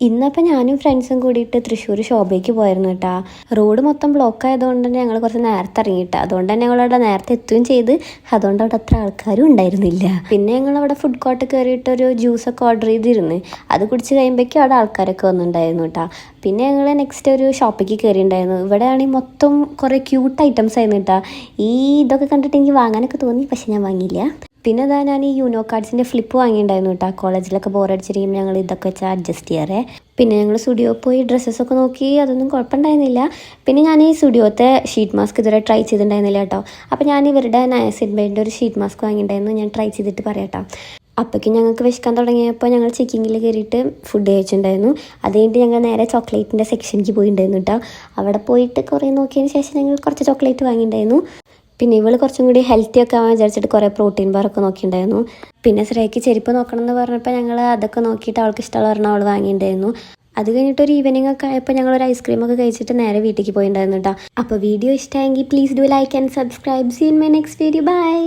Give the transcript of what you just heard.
ഇന്നപ്പോൾ ഞാനും ഫ്രണ്ട്സും കൂടിയിട്ട് തൃശ്ശൂർ ഷോപ്പിലേക്ക് പോയിരുന്നു കേട്ടോ. റോഡ് മൊത്തം ബ്ലോക്ക് ആയതുകൊണ്ട് തന്നെ ഞങ്ങൾ കുറച്ച് നേരത്തെ ഇറങ്ങിയിട്ടാ. അതുകൊണ്ട് തന്നെ ഞങ്ങളവിടെ നേരത്തെ എത്തുകയും ചെയ്ത്. അതുകൊണ്ട് അവിടെ അത്ര ആൾക്കാരും ഉണ്ടായിരുന്നില്ല. പിന്നെ ഞങ്ങളവിടെ ഫുഡ് കോർട്ട് കയറിയിട്ടൊരു ജ്യൂസൊക്കെ ഓർഡർ ചെയ്തിരുന്നു. അത് കുടിച്ച് കഴിയുമ്പോഴേക്കും അവിടെ ആൾക്കാരൊക്കെ വന്നിട്ടുണ്ടായിരുന്നു കേട്ടോ. പിന്നെ ഞങ്ങൾ നെക്സ്റ്റ് ഒരു ഷോപ്പിലേക്ക് കയറിയിട്ടുണ്ടായിരുന്നു. ഇവിടെ ആണെങ്കിൽ മൊത്തം കുറേ ക്യൂട്ട് ഐറ്റംസ് ആയിരുന്നു കേട്ടോ. ഇതൊക്കെ കണ്ടിട്ട് എനിക്ക് വാങ്ങാനൊക്കെ തോന്നി, പക്ഷെ ഞാൻ വാങ്ങിയില്ല. പിന്നെ അതാ ഞാൻ ഈ യൂനോ കാർഡ്സിൻ്റെ ഫ്ലിപ്പ് വാങ്ങിയിട്ടുണ്ടായിരുന്നു കേട്ടോ. കോളേജിലൊക്കെ ബോറടിച്ചിരിക്കും ഞങ്ങൾ ഇതൊക്കെ വെച്ചാൽ അഡ്ജസ്റ്റ് ചെയ്യാറേ. പിന്നെ ഞങ്ങൾ സ്റ്റുഡിയോ പോയി ഡ്രസ്സസൊക്കെ നോക്കി, അതൊന്നും കുഴപ്പമുണ്ടായിരുന്നില്ല. പിന്നെ ഞാൻ ഈ സ്റ്റുഡിയോത്തെ ഷീറ്റ് മാസ്ക് ഇതുവരെ ട്രൈ ചെയ്തിട്ടുണ്ടായിരുന്നില്ല കേട്ടോ. അപ്പോൾ ഞാൻ ഇവരുടെ നയസിൻബൈൻ്റെ ഒരു ഷീറ്റ് മാസ്ക് വാങ്ങിയിട്ടുണ്ടായിരുന്നു. ഞാൻ ട്രൈ ചെയ്തിട്ട് പറയാം കേട്ടോ. അപ്പോഴേക്കും ഞങ്ങൾക്ക് വിശക്കാൻ തുടങ്ങിയപ്പോൾ ഞങ്ങൾ ചെക്കിങ്ങിൽ കയറിയിട്ട് ഫുഡ് കഴിച്ചിട്ടുണ്ടായിരുന്നു. അത് കഴിഞ്ഞിട്ട് ഞങ്ങൾ നേരെ ചോക്ലേറ്റിൻ്റെ സെക്ഷനിലേക്ക് പോയിട്ടുണ്ടായിരുന്നു കേട്ടോ. അവിടെ പോയിട്ട് കുറേ നോക്കിയതിന് ശേഷം ഞങ്ങൾ കുറച്ച് ചോക്ലേറ്റ് വാങ്ങിയിട്ടുണ്ടായിരുന്നു. പിന്നെ ഇവൾ കുറച്ചും കൂടി ഹെൽത്തി ഒക്കെ ആവാൻ വിചാരിച്ചിട്ട് കുറേ പ്രോട്ടീൻ ബാറൊക്കെ നോക്കിയിട്ടുണ്ടായിരുന്നു. പിന്നെ ശ്രേയ്ക്ക് ചെരുപ്പ് നോക്കണം എന്ന് പറഞ്ഞപ്പോൾ ഞങ്ങൾ അതൊക്കെ നോക്കിയിട്ട് അവൾക്ക് ഇഷ്ടമുള്ള പറഞ്ഞാൽ അവൾ വാങ്ങിയിട്ടുണ്ടായിരുന്നു. അത് കഴിഞ്ഞിട്ട് ഒരു ഈവനിങ് ഒക്കെ ആയപ്പോൾ ഞങ്ങളൊരു ഐസ്ക്രീമൊക്കെ കഴിച്ചിട്ട് നേരെ വീട്ടിലേക്ക് പോയിട്ടുണ്ടായിരുന്നു കേട്ടോ. അപ്പോൾ വീഡിയോ ഇഷ്ടമായെങ്കിൽ please do like and subscribe. See in my next video. By.